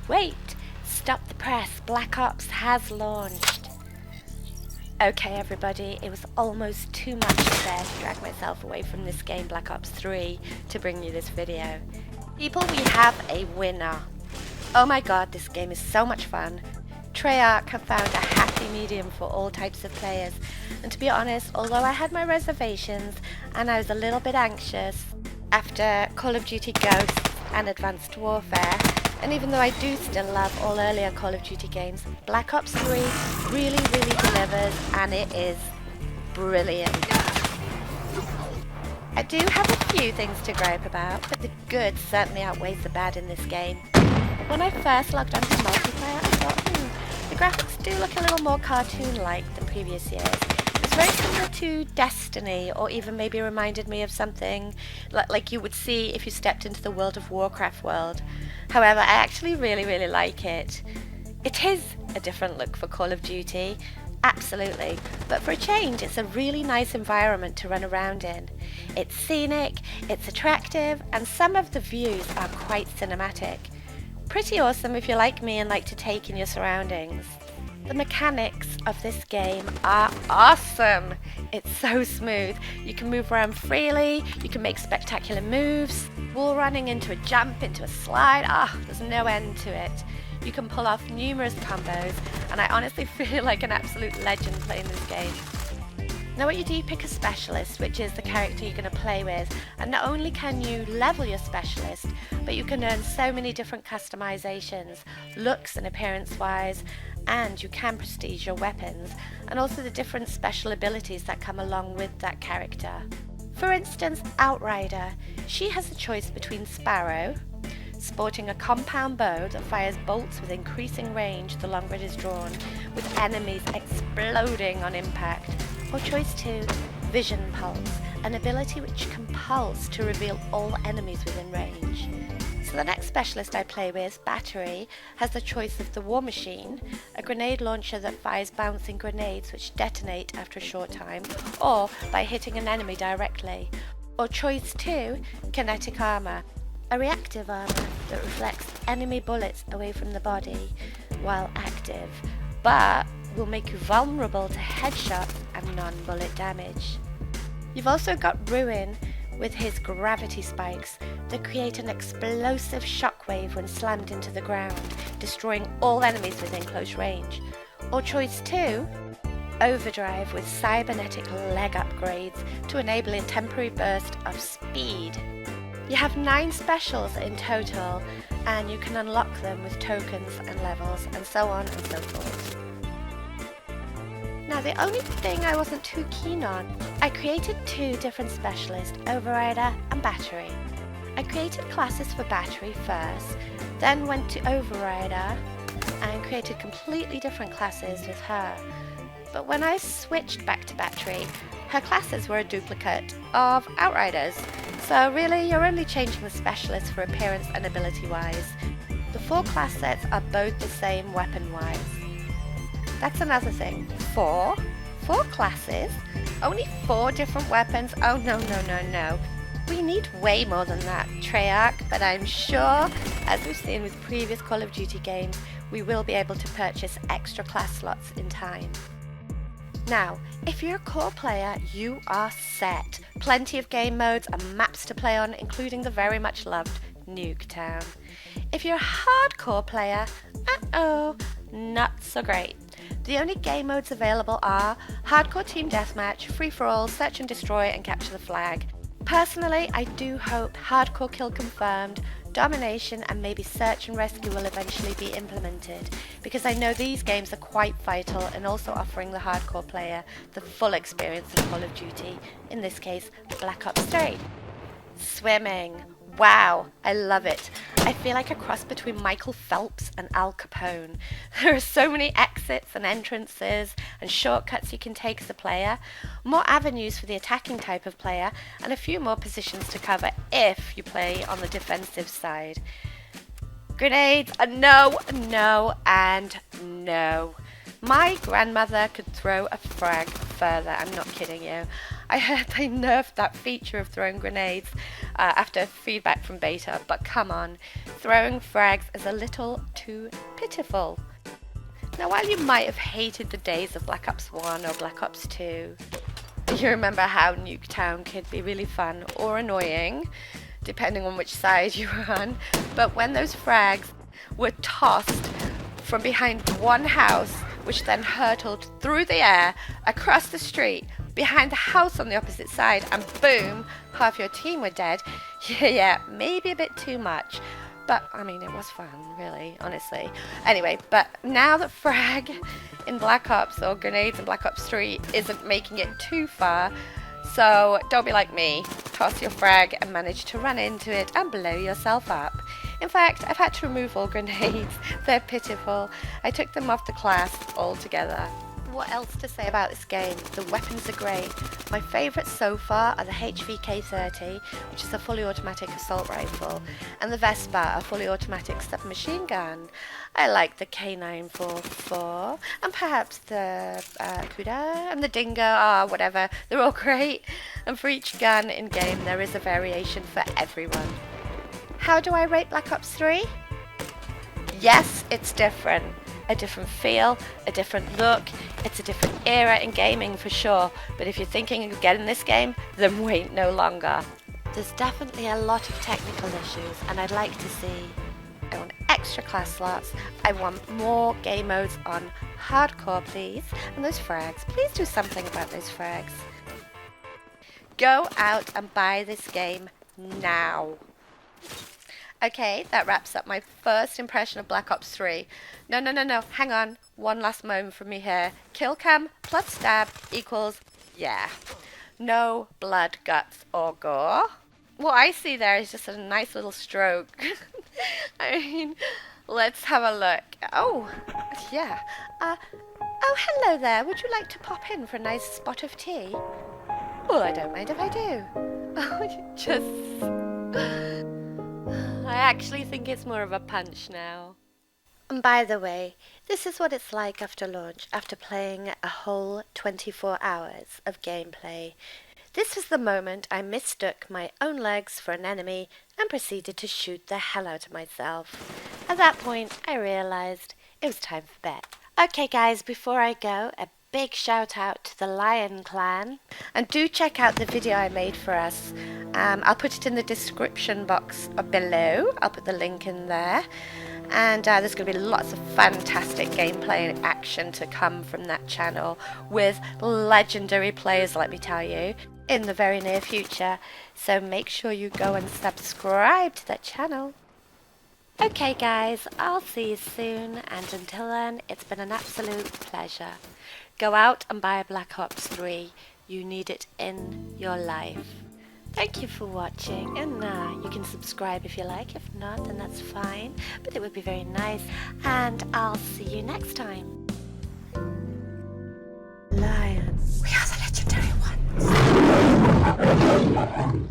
Wait! Stop the press! Black Ops has launched! Okay everybody, it was almost too much there to drag myself away from this game Black Ops 3 to bring you this video. People, we have a winner! Oh my god, this game is so much fun. Treyarch have found a happy medium for all types of players, and to be honest, although I had my reservations and I was a little bit anxious after Call of Duty Ghosts and Advanced Warfare, and even though I do still love all earlier Call of Duty games, Black Ops 3 really delivers, and it is brilliant. I do have a few things to gripe about, but the good certainly outweighs the bad in this game. When I first logged onto multiplayer, I thought, the graphics do look a little more cartoon-like than previous years. It's very similar to Destiny, or even maybe reminded me of something like you would see if you stepped into the World of Warcraft world. However, I actually really like it. It is a different look for Call of Duty, absolutely, but for a change it's a really nice environment to run around in. It's scenic, it's attractive, and some of the views are quite cinematic. Pretty awesome if you're like me and like to take in your surroundings. The mechanics of this game are awesome! It's so smooth. You can move around freely, you can make spectacular moves, wall running into a jump, into a slide, there's no end to it. You can pull off numerous combos, and I honestly feel like an absolute legend playing this game. Now what you do, you pick a specialist, which is the character you're going to play with, and not only can you level your specialist, but you can earn so many different customizations, looks and appearance wise, and you can prestige your weapons, and also the different special abilities that come along with that character. For instance, Outrider, she has a choice between Sparrow, sporting a compound bow that fires bolts with increasing range the longer it is drawn, with enemies exploding on impact, or choice 2, Vision Pulse, an ability which compels to reveal all enemies within range. So the next specialist I play with, Battery, has the choice of the War Machine, a grenade launcher that fires bouncing grenades which detonate after a short time, or by hitting an enemy directly, or choice 2, Kinetic Armor, a reactive armor that reflects enemy bullets away from the body while active, but will make you vulnerable to headshots and non-bullet damage. You've also got Ruin with his gravity spikes that create an explosive shockwave when slammed into the ground, destroying all enemies within close range. Or choice 2, Overdrive with cybernetic leg upgrades to enable a temporary burst of speed. You have 9 specials in total, and you can unlock them with tokens and levels, and so on and so forth. Now the only thing I wasn't too keen on, I created 2 different specialists, Overrider and Battery. I created classes for Battery first, then went to Overrider and created completely different classes with her. But when I switched back to Battery, her classes were a duplicate of Outriders. So really, you're only changing the specialists for appearance and ability wise. The 4 class sets are both the same weapon wise. That's another thing. 4 classes? Only 4 different weapons? Oh no. We need way more than that, Treyarch, but I'm sure, as we've seen with previous Call of Duty games, we will be able to purchase extra class slots in time. Now, if you're a core player, you are set. Plenty of game modes and maps to play on, including the very much loved Nuketown. If you're a hardcore player, not so great. The only game modes available are Hardcore Team Deathmatch, Free-for-all, Search and Destroy, and Capture the Flag. Personally, I do hope Hardcore Kill Confirmed, Domination, and maybe Search and Rescue will eventually be implemented, because I know these games are quite vital in also offering the hardcore player the full experience of Call of Duty, in this case, Black Ops 3. Swimming. Wow, I love it. I feel like a cross between Michael Phelps and Al Capone. There are so many exits and entrances and shortcuts you can take as a player, more avenues for the attacking type of player, and a few more positions to cover if you play on the defensive side. Grenades are no, and no. My grandmother could throw a frag further, I'm not kidding you. I heard they nerfed that feature of throwing grenades after feedback from beta, but come on, throwing frags is a little too pitiful. Now, while you might have hated the days of Black Ops 1 or Black Ops 2, you remember how Nuketown could be really fun or annoying, depending on which side you were on. But when those frags were tossed from behind one house, which then hurtled through the air, across the street, behind the house on the opposite side, and boom, half your team were dead, yeah, maybe a bit too much. But, I mean, it was fun, really, honestly. Anyway, but now that frag in Black Ops, or grenades in Black Ops 3, isn't making it too far, so don't be like me. Toss your frag and manage to run into it and blow yourself up. In fact, I've had to remove all grenades. They're pitiful. I took them off the class altogether. What else to say about this game? The weapons are great. My favourites so far are the HVK-30, which is a fully automatic assault rifle, and the Vespa, a fully automatic submachine gun. I like the K944, and perhaps the Kuda, and the Dingo, whatever. They're all great. And for each gun in-game, there is a variation for everyone. How do I rate Black Ops 3? Yes, it's different. A different feel, a different look. It's a different era in gaming for sure, but if you're thinking of getting this game, then wait no longer. There's definitely a lot of technical issues, and I'd like to see. I want extra class slots. I want more game modes on hardcore, please. And those frags, please do something about those frags. Go out and buy this game now. Okay, that wraps up my first impression of Black Ops 3. No, hang on. One last moment from me here. Kill cam plus stab equals, yeah. No blood, guts, or gore. What I see there is just a nice little stroke. I mean, let's have a look. Oh, yeah. Oh, hello there. Would you like to pop in for a nice spot of tea? Well, I don't mind if I do. I actually think it's more of a punch now. And by the way, this is what it's like after launch, after playing a whole 24 hours of gameplay. This was the moment I mistook my own legs for an enemy and proceeded to shoot the hell out of myself. At that point, I realized it was time for bed. Okay guys, before I go, a big shout out to the Lion Clan, and do check out the video I made for us. I'll put it in the description box below. I'll put the link in there, and there's going to be lots of fantastic gameplay and action to come from that channel with legendary players, let me tell you, in the very near future. So make sure you go and subscribe to that channel. Okay guys, I'll see you soon, and until then, it's been an absolute pleasure. Go out and buy a Black Ops 3. You need it in your life. Thank you for watching, and you can subscribe if you like. If not, then that's fine, but it would be very nice, and I'll see you next time. Lions. We are the legendary ones.